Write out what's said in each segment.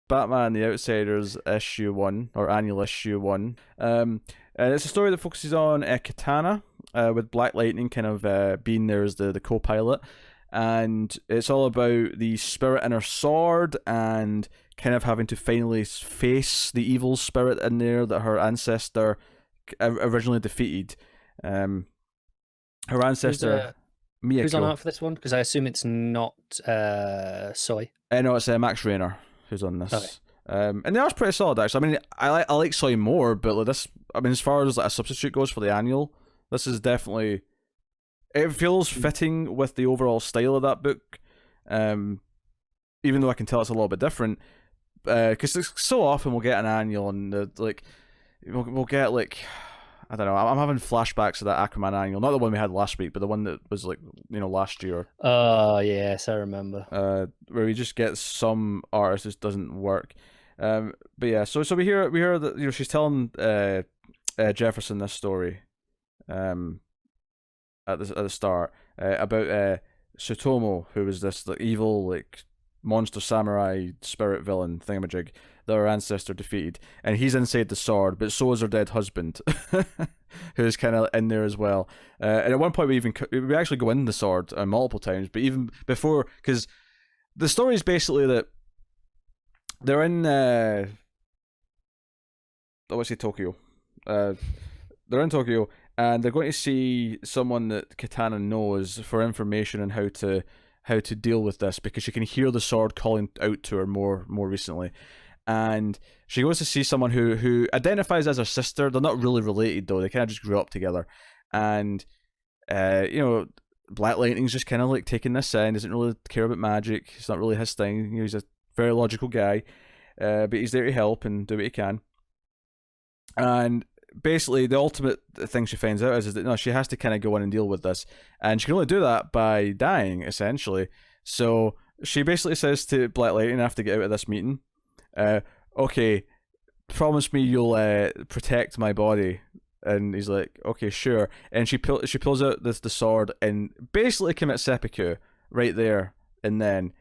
Batman the Outsiders issue 1, or annual issue 1. And it's a story that focuses on Katana, with Black Lightning kind of being there as the co-pilot. And it's all about the spirit in her sword and kind of having to finally face the evil spirit in there that her ancestor originally defeated. Her ancestor, who's on Miyako. art for this one? Because I assume it's not Soy. No, it's Max Rayner who's on this. Okay. And the art's pretty solid, actually. I mean, I like Soy more, but like this, I mean, as far as like a substitute goes for the annual, this is definitely, it feels fitting with the overall style of that book. Even though I can tell it's a little bit different, because so often we'll get an annual and like we'll get like, I don't know. I'm having flashbacks of that Aquaman annual, not the one we had last week, but the one that was like, last year. Oh yes, I remember. Where we just get some artist just doesn't work. But yeah, so we hear that she's telling Jefferson this story, at the start, about Tsutomu, who was this like evil like monster samurai spirit villain thingamajig that her ancestor defeated, and he's inside the sword, but so is her dead husband, who's kind of in there as well. And at one point we actually go in the sword multiple times, but even before, because the story is basically that they're in Tokyo. They're in Tokyo, and they're going to see someone that Katana knows for information on how to deal with this, because she can hear the sword calling out to her more recently. And she goes to see someone who identifies as her sister. They're not really related though, they kind of just grew up together. And Black Lightning's just kind of like taking this in, doesn't really care about magic, it's not really his thing. He's a very logical guy, but he's there to help and do what he can. And basically the ultimate thing she finds out is that no, she has to kind of go in and deal with this, and she can only do that by dying, essentially. So she basically says to Black Lightning after get out of this meeting, okay, promise me you'll protect my body. And he's like, okay, sure. And she pulls out the sword and basically commits seppuku right there and then.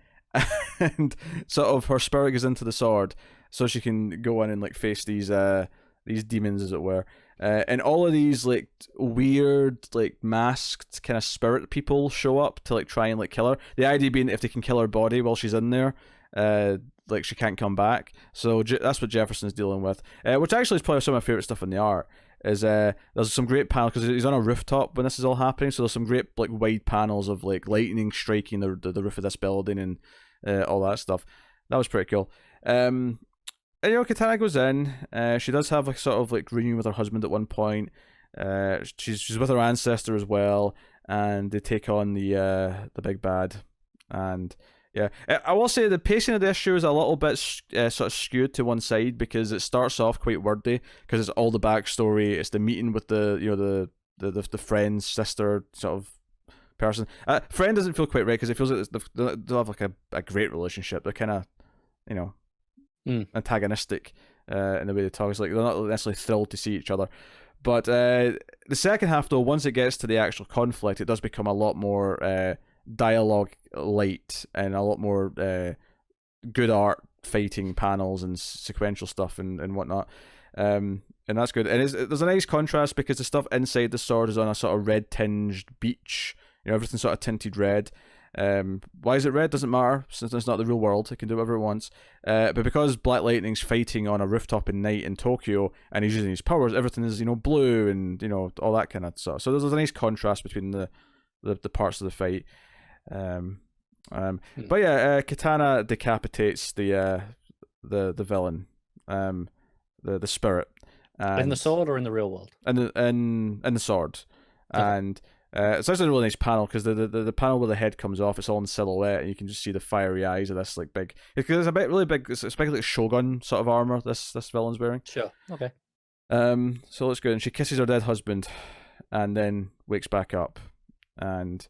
And sort of her spirit goes into the sword so she can go in and like face these demons, as it were. And all of these like weird like masked kind of spirit people show up to like try and like kill her. The idea being if they can kill her body while she's in there, like she can't come back. So that's what Jefferson's dealing with, which actually is probably some of my favorite stuff in the art. Is there's some great panels because he's on a rooftop when this is all happening, so there's some great like wide panels of like lightning striking the roof of this building and all that stuff. That was pretty cool. And Katana goes in. She does have like sort of like reunion with her husband at one point. She's with her ancestor as well, and they take on the big bad. And yeah, I will say the pacing of the issue is a little bit sort of skewed to one side, because it starts off quite wordy because it's all the backstory. It's the meeting with the friend's sister sort of person. Friend doesn't feel quite right because it feels like they'll have like a great relationship. They're kind of antagonistic in the way they talk. It's like they're not necessarily thrilled to see each other. But the second half, though, once it gets to the actual conflict, it does become a lot more dialogue light and a lot more good art fighting panels and sequential stuff and whatnot. And that's good. And there's a nice contrast because the stuff inside the sword is on a sort of red tinged beach. Everything's sort of tinted red. Why is it red? Doesn't matter, since it's not the real world. It can do whatever it wants. But because Black Lightning's fighting on a rooftop in night in Tokyo and he's using his powers, everything is blue and all that kind of stuff. So there's a nice contrast between the parts of the fight. But yeah, Katana decapitates the villain, the spirit. In the sword or in the real world? In the sword, Okay. and it's actually a really nice panel because the panel where the head comes off, it's all in silhouette, and you can just see the fiery eyes of this like big. Because it's a bit really big. It's basically like Shogun sort of armor. This villain's wearing. Sure. Okay. So it's good, and she kisses her dead husband, and then wakes back up, and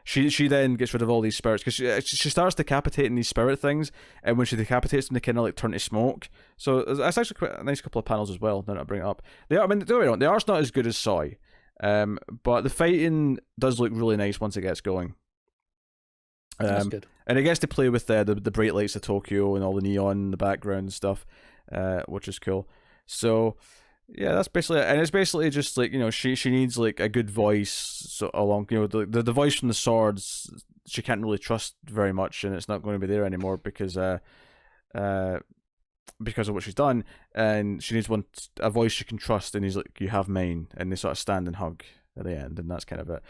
she then gets rid of all these spirits because she starts decapitating these spirit things, and when she decapitates them, they kind of like turn to smoke. So that's actually quite a nice couple of panels as well. Now that I bring it up, the art's not as good as Soy. But the fighting does look really nice once it gets going. That's good. And it gets to play with the bright lights of Tokyo and all the neon in the background and stuff, which is cool. So yeah, that's basically it. And it's basically just like, she needs like a good voice, so along, the voice from the swords she can't really trust very much, and it's not going to be there anymore because of what she's done, and she needs a voice she can trust, and he's like, you have mine, and they sort of stand and hug at the end, and that's kind of it.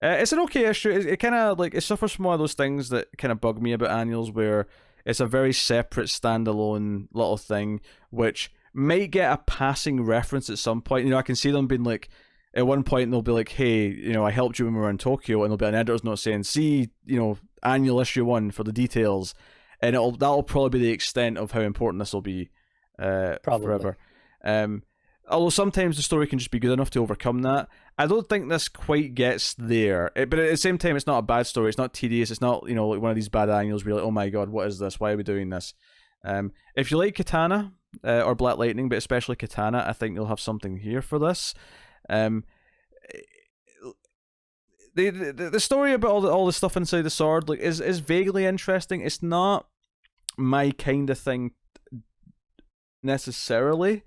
It's an okay issue. It kind of like, it suffers from one of those things that kind of bug me about annuals, where it's a very separate, standalone little thing, which might get a passing reference at some point. I can see them being like, at one point they'll be like, hey, I helped you when we were in Tokyo, and there'll be an editor's note saying, see, annual issue 1 for the details, and that'll probably be the extent of how important this will be forever. Although sometimes the story can just be good enough to overcome that. I don't think this quite gets there. But at the same time, it's not a bad story. It's not tedious. It's not, like one of these bad annuals where you're like, oh my god, what is this? Why are we doing this? If you like Katana or Black Lightning, but especially Katana, I think you'll have something here for this. The story about all the stuff inside the sword is vaguely interesting. It's not my kind of thing necessarily.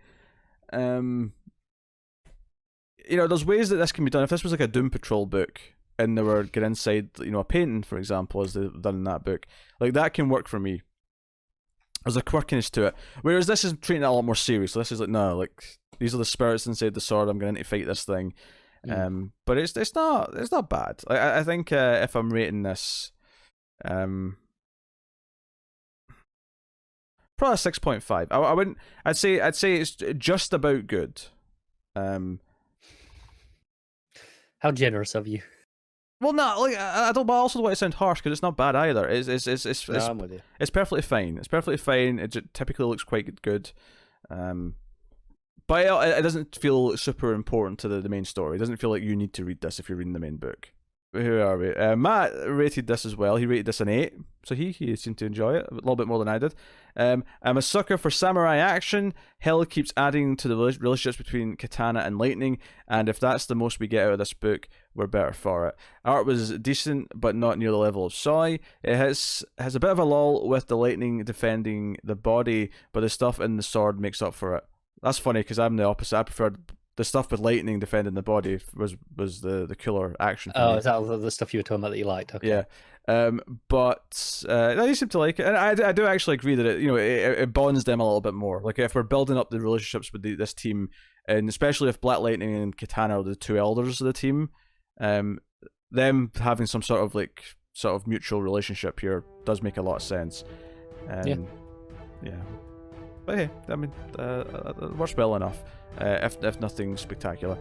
There's ways that this can be done. If this was like a Doom Patrol book and they were getting inside, a painting, for example, as they've done in that book, like that can work for me. There's a quirkiness to it. Whereas this is treating it a lot more serious. So this is like, no, like these are the spirits inside the sword. I'm going to fight this thing. But it's not bad. I think if I'm rating this, probably 6.5. I wouldn't. I'd say it's just about good. How generous of you. Well, no, like I don't. But I also don't want to sound harsh because it's not bad either. It's No, I'm with you. It's perfectly fine. It's perfectly fine. It typically looks quite good. But it doesn't feel super important to the main story. It doesn't feel like you need to read this if you're reading the main book. Who are we? Matt rated this as well. He rated this an 8, so he seemed to enjoy it a little bit more than I did. I'm a sucker for samurai action. Hell keeps adding to the relationships between Katana and Lightning, and if that's the most we get out of this book, we're better for it. Art was decent, but not near the level of Soy. It has a bit of a lull with the Lightning defending the body, but the stuff in the sword makes up for it. That's funny because I'm the opposite. I preferred the stuff with Lightning defending the body was the cooler action. Oh, is that the stuff you were talking about that you liked? Okay. Yeah. But I seem to like it, and I do actually agree that it bonds them a little bit more. Like if we're building up the relationships with this team, and especially if Black Lightning and Katana are the two elders of the team, them having some sort of mutual relationship here does make a lot of sense. Yeah. But hey, I mean, it works well enough, if nothing spectacular.